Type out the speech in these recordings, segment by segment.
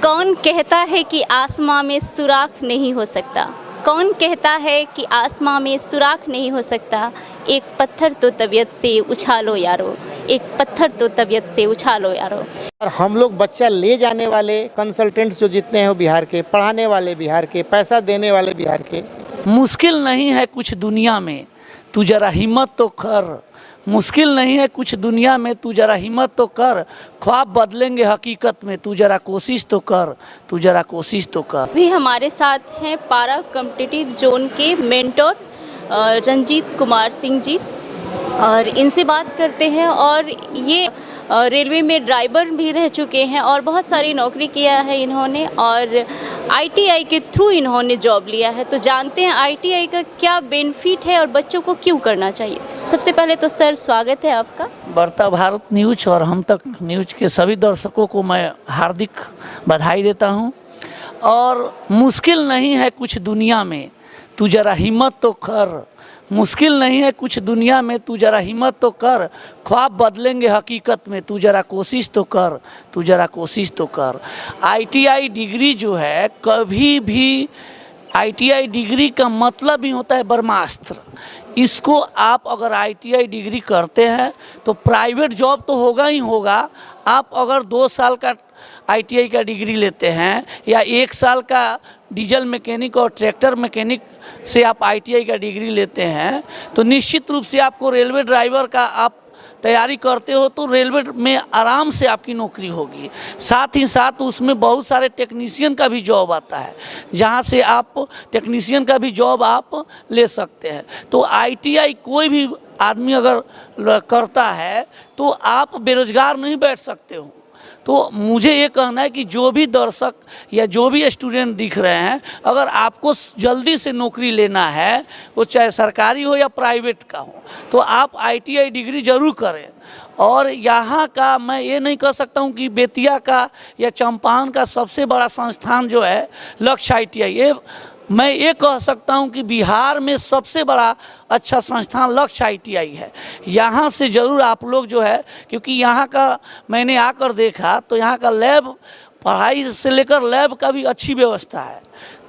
कौन कहता है कि आसमां में सुराख नहीं हो सकता? कौन कहता है कि आसमां में सुराख नहीं हो सकता? एक पत्थर तो तबीयत से उछालो यारो, एक पत्थर तो तबीयत से उछालो यारो। और हम लोग बच्चा ले जाने वाले कंसल्टेंट्स जो जितने हैं वो बिहार के, पढ़ाने वाले बिहार के, पैसा देने वाले बिहार के। मुश्किल नहीं है कुछ दुनिया में, तू जरा हिम्मत तो कर। मुश्किल नहीं है कुछ दुनिया में, तू जरा हिम्मत तो कर। ख्वाब बदलेंगे हकीकत में, तू जरा कोशिश तो कर, तू जरा कोशिश तो कर। भी हमारे साथ हैं पारा कॉम्पिटिटिव जोन के मेंटर रंजीत कुमार सिंह जी, और इनसे बात करते हैं। और ये रेलवे में ड्राइवर भी रह चुके हैं और बहुत सारी नौकरी किया है इन्होंने, और आईटीआई के थ्रू इन्होंने जॉब लिया है। तो जानते हैं आईटीआई का क्या बेनिफिट है और बच्चों को क्यों करना चाहिए। सबसे पहले तो सर स्वागत है आपका। वार्ता भारत न्यूज और हम तक न्यूज के सभी दर्शकों को मैं हार्दिक बधाई देता हूं। और मुश्किल नहीं है कुछ दुनिया में, तू जरा हिम्मत तो कर। मुश्किल नहीं है कुछ दुनिया में, तू जरा हिम्मत तो कर। ख्वाब बदलेंगे हकीकत में, तू जरा कोशिश तो कर, तू जरा कोशिश तो कर। आईटीआई डिग्री जो है, कभी भी आईटीआई डिग्री का मतलब ही होता है ब्रह्मास्त्र। इसको आप अगर आईटीआई डिग्री करते हैं तो प्राइवेट जॉब तो होगा ही होगा। आप अगर 2 साल का आईटीआई का डिग्री लेते हैं या 1 साल का डीजल मैकेनिक और ट्रैक्टर मैकेनिक से आप आईटीआई का डिग्री लेते हैं तो निश्चित रूप से आपको रेलवे ड्राइवर का आप तैयारी करते हो तो रेलवे में आराम से आपकी नौकरी होगी। साथ ही साथ उसमें बहुत सारे टेक्नीशियन का भी जॉब आता है, जहां से आप टेक्नीशियन का भी जॉब आप ले सकते हैं। तो आईटीआई कोई भी आदमी अगर करता है तो आप बेरोजगार नहीं बैठ सकते हो। तो मुझे ये कहना है कि जो भी दर्शक या जो भी स्टूडेंट दिख रहे हैं, अगर आपको जल्दी से नौकरी लेना है, वो चाहे सरकारी हो या प्राइवेट का हो, तो आप आईटीआई डिग्री ज़रूर करें। और यहाँ का मैं ये नहीं कह सकता हूँ कि बेतिया का या चंपारण का सबसे बड़ा संस्थान जो है लक्ष्य आईटीआई, ये मैं ये कह सकता हूं कि बिहार में सबसे बड़ा अच्छा संस्थान लक्ष्य आईटीआई है। यहाँ से ज़रूर आप लोग जो है, क्योंकि यहाँ का मैंने आकर देखा तो यहाँ का लैब, पढ़ाई से लेकर लैब का भी अच्छी व्यवस्था है।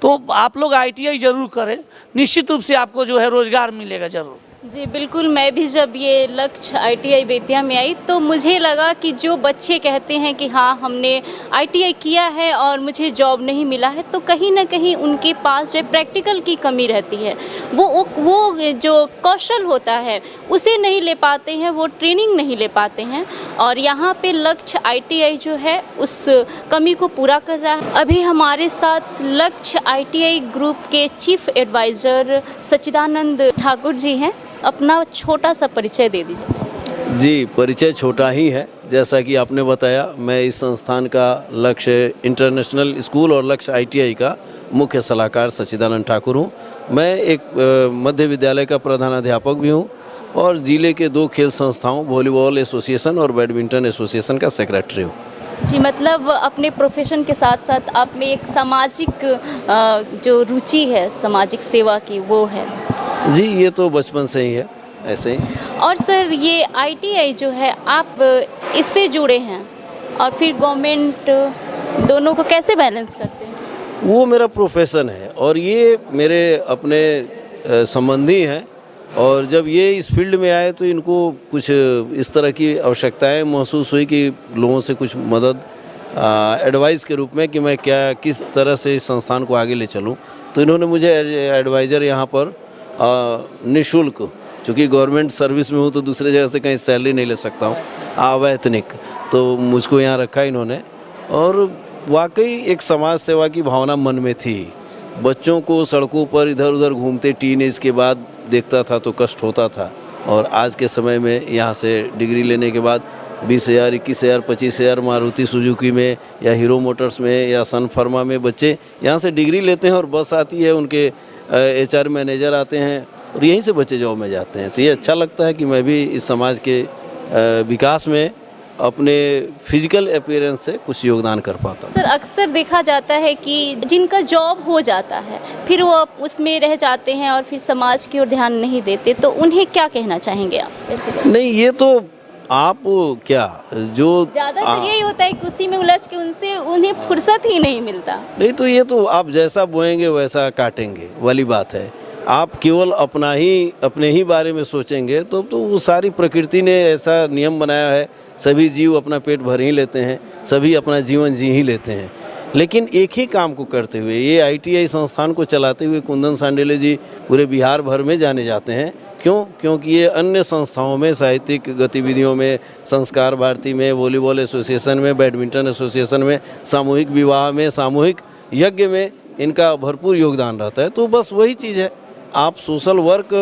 तो आप लोग आईटीआई ज़रूर करें, निश्चित रूप से आपको जो है रोज़गार मिलेगा ज़रूर। जी बिल्कुल, मैं भी जब ये लक्ष्य आईटीआई बेतिया में आई तो मुझे लगा कि जो बच्चे कहते हैं कि हाँ हमने आईटीआई किया है और मुझे जॉब नहीं मिला है, तो कहीं ना कहीं उनके पास जो प्रैक्टिकल की कमी रहती है। वो जो कौशल होता है उसे नहीं ले पाते हैं, वो ट्रेनिंग नहीं ले पाते हैं। और यहाँ पे लक्ष्य आईटीआई जो है उस कमी को पूरा कर रहा है। अभी हमारे साथ लक्ष्य आईटीआई ग्रुप के चीफ एडवाइज़र सच्चिदानंद ठाकुर जी हैं। अपना छोटा सा परिचय दे दीजिए। जी, परिचय छोटा ही है। जैसा कि आपने बताया, मैं इस संस्थान का लक्ष्य इंटरनेशनल स्कूल और लक्ष्य आईटीआई का मुख्य सलाहकार सच्चिदानंद ठाकुर हूँ। मैं एक मध्य विद्यालय का प्रधानाध्यापक भी हूँ और जिले के 2 खेल संस्थाओं वॉलीबॉल एसोसिएशन और बैडमिंटन एसोसिएशन का सेक्रेटरी हूँ। जी, मतलब अपने प्रोफेशन के साथ साथ आप में एक सामाजिक जो रुचि है सामाजिक सेवा की, वो है। जी, ये तो बचपन से ही है ऐसे ही। और सर ये आईटीआई जो है आप इससे जुड़े हैं और फिर गवर्नमेंट, दोनों को कैसे बैलेंस करते हैं? वो मेरा प्रोफेशन है और ये मेरे अपने संबंधी हैं। और जब ये इस फील्ड में आए तो इनको कुछ इस तरह की आवश्यकताएं महसूस हुई कि लोगों से कुछ मदद एडवाइस के रूप में कि मैं किस तरह से इस संस्थान को आगे ले चलूं। तो इन्होंने मुझे एडवाइज़र यहाँ पर निःशुल्क, चूँकि गवर्नमेंट सर्विस में हूँ तो दूसरे जगह से कहीं सैलरी नहीं ले सकता हूँ, अवैतनिक, तो मुझको यहाँ रखा इन्होंने। और वाकई एक समाज सेवा की भावना मन में थी। बच्चों को सड़कों पर इधर उधर घूमते टीनेज के बाद देखता था तो कष्ट होता था। और आज के समय में यहाँ से डिग्री लेने के बाद 20,000, 21,000, 25,000 मारुति सुजुकी में या हीरो मोटर्स में या सन फर्मा में बच्चे यहाँ से डिग्री लेते हैं और बस आती है, उनके एचआर मैनेजर आते हैं और यहीं से बच्चे जॉब में जाते हैं। तो ये अच्छा लगता है कि मैं भी इस समाज के विकास में अपने फिजिकल अपीयरेंस से कुछ योगदान कर पाता हूँ। सर अक्सर देखा जाता है कि जिनका जॉब हो जाता है फिर वो उसमें रह जाते हैं और फिर समाज की ओर ध्यान नहीं देते, तो उन्हें क्या कहना चाहेंगे आप? नहीं, ये तो आप क्या जो ज़्यादातर यही होता है कि उसी में उलझ के उनसे उन्हें फुर्सत ही नहीं मिलता। नहीं तो ये तो आप जैसा बोएंगे वैसा काटेंगे वाली बात है। आप केवल अपने ही बारे में सोचेंगे तो वो सारी प्रकृति ने ऐसा नियम बनाया है, सभी जीव अपना पेट भर ही लेते हैं, सभी अपना जीवन जी ही लेते हैं। लेकिन एक ही काम को करते हुए ये ITI संस्थान को चलाते हुए कुंदन सांडेले जी पूरे बिहार भर में जाने जाते हैं। क्यों? क्योंकि ये अन्य संस्थाओं में, साहित्यिक गतिविधियों में, संस्कार भारती में, वॉलीबॉल एसोसिएशन में, बैडमिंटन एसोसिएशन में, सामूहिक विवाह में, सामूहिक यज्ञ में इनका भरपूर योगदान रहता है। तो बस वही चीज़ है, आप सोशल वर्क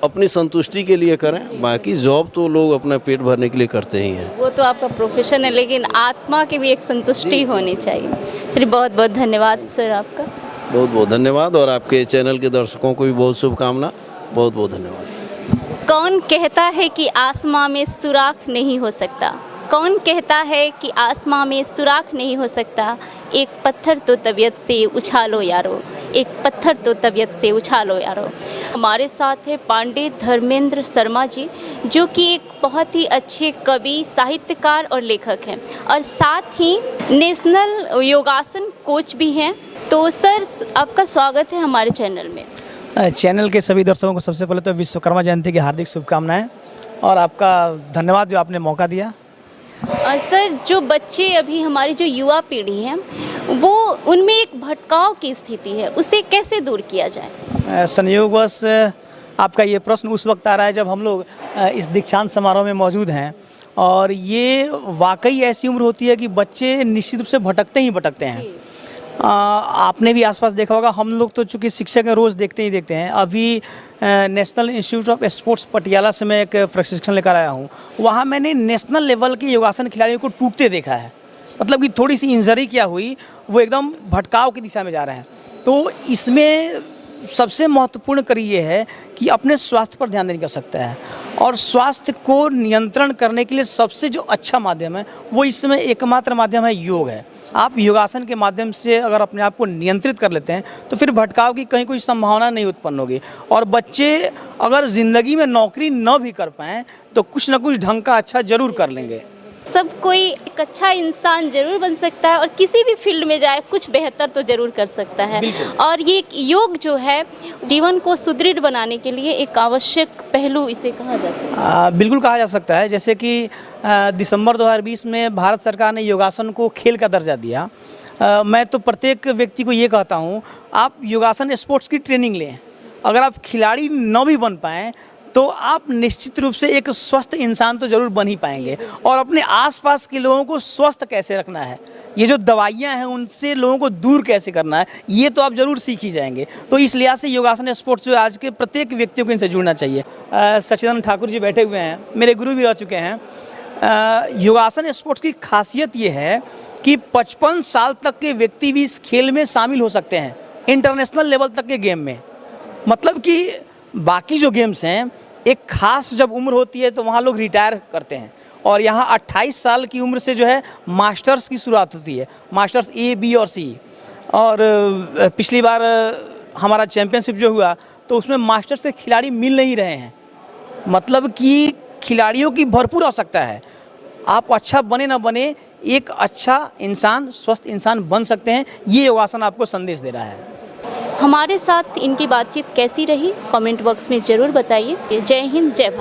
अपनी संतुष्टि के लिए करें, बाकी जॉब तो लोग अपना पेट भरने के लिए करते ही हैं। वो तो आपका प्रोफेशन है, लेकिन आत्मा की भी एक संतुष्टि होनी चाहिए। चलिए, बहुत बहुत धन्यवाद सर आपका। बहुत बहुत धन्यवाद, और आपके चैनल के दर्शकों को भी बहुत शुभकामना। बहुत बहुत धन्यवाद। कौन कहता है कि आसमां में सुराख नहीं हो सकता? कौन कहता है कि आसमां में सुराख नहीं हो सकता? एक पत्थर तो तबीयत से उछालो यारो, एक पत्थर तो तबीयत से उछालो यारो। हमारे साथ है पांडे धर्मेंद्र शर्मा जी, जो कि एक बहुत ही अच्छे कवि, साहित्यकार और लेखक हैं, और साथ ही नेशनल योगासन कोच भी हैं। तो सर, आपका स्वागत है हमारे चैनल में। चैनल के सभी दर्शकों को सबसे पहले तो विश्वकर्मा जयंती की हार्दिक शुभकामनाएं, और आपका धन्यवाद जो आपने मौका दिया। सर, जो बच्चे अभी हमारी जो युवा पीढ़ी है, वो उनमें एक भटकाव की स्थिति है, उसे कैसे दूर किया जाए? संयोगवश आपका ये प्रश्न उस वक्त आ रहा है जब हम लोग इस दीक्षांत समारोह में मौजूद हैं, और ये वाकई ऐसी उम्र होती है कि बच्चे निश्चित रूप से भटकते ही भटकते हैं। आपने भी आसपास देखा होगा, हम लोग तो चूँकि शिक्षक हैं, रोज़ देखते ही देखते हैं। अभी national institute of sports Patiala से मैं एक प्रशिक्षण लेकर आया हूँ। वहाँ मैंने नेशनल लेवल के योगासन खिलाड़ियों को टूटते देखा है। मतलब कि थोड़ी सी इंजरी क्या हुई, वो एकदम भटकाव की दिशा में जा रहे हैं। तो इसमें सबसे महत्वपूर्ण कड़ी ये है कि अपने स्वास्थ्य पर ध्यान देने की आवश्यकता है, और स्वास्थ्य को नियंत्रण करने के लिए सबसे जो अच्छा माध्यम है, वो इस समय एकमात्र माध्यम है योग है। आप योगासन के माध्यम से अगर अपने आप को नियंत्रित कर लेते हैं तो फिर भटकाव की कहीं कोई संभावना नहीं उत्पन्न होगी। और बच्चे अगर ज़िंदगी में नौकरी न भी कर पाएँ तो कुछ ना कुछ ढंग का अच्छा ज़रूर कर लेंगे। सब कोई एक अच्छा इंसान जरूर बन सकता है, और किसी भी फील्ड में जाए कुछ बेहतर तो जरूर कर सकता है। और ये योग जो है, जीवन को सुदृढ़ बनाने के लिए एक आवश्यक पहलू इसे कहा जा सकता है। बिल्कुल कहा जा सकता है। जैसे कि दिसंबर 2020 में भारत सरकार ने योगासन को खेल का दर्जा दिया। मैं तो प्रत्येक व्यक्ति को ये कहता हूँ, आप योगासन स्पोर्ट्स की ट्रेनिंग लें। अगर आप खिलाड़ी न भी बन पाएँ तो आप निश्चित रूप से एक स्वस्थ इंसान तो ज़रूर बन ही पाएंगे। और अपने आसपास के लोगों को स्वस्थ कैसे रखना है, ये जो दवाइयाँ हैं उनसे लोगों को दूर कैसे करना है, ये तो आप ज़रूर सीख ही जाएंगे। तो इस लिहाज से योगासन स्पोर्ट्स जो आज के प्रत्येक व्यक्तियों को इनसे जुड़ना चाहिए। सच्चिदानंद ठाकुर जी बैठे हुए हैं, मेरे गुरु भी रह चुके हैं। योगासन स्पोर्ट्स की खासियत ये है कि 55 साल तक के व्यक्ति भी इस खेल में शामिल हो सकते हैं, इंटरनेशनल लेवल तक के गेम में। मतलब कि बाकी जो गेम्स हैं, एक खास जब उम्र होती है तो वहाँ लोग रिटायर करते हैं, और यहाँ 28 साल की उम्र से जो है मास्टर्स की शुरुआत होती है, मास्टर्स A, B और C। और पिछली बार हमारा चैम्पियनशिप जो हुआ तो उसमें मास्टर्स के खिलाड़ी मिल नहीं रहे हैं। मतलब कि खिलाड़ियों की भरपूर आवश्यकता है। आप अच्छा बने ना बने, एक अच्छा इंसान, स्वस्थ इंसान बन सकते हैं। ये योगासन आपको संदेश दे रहा है। हमारे साथ इनकी बातचीत कैसी रही, कमेंट बॉक्स में ज़रूर बताइए। जय हिंद, जय भारत।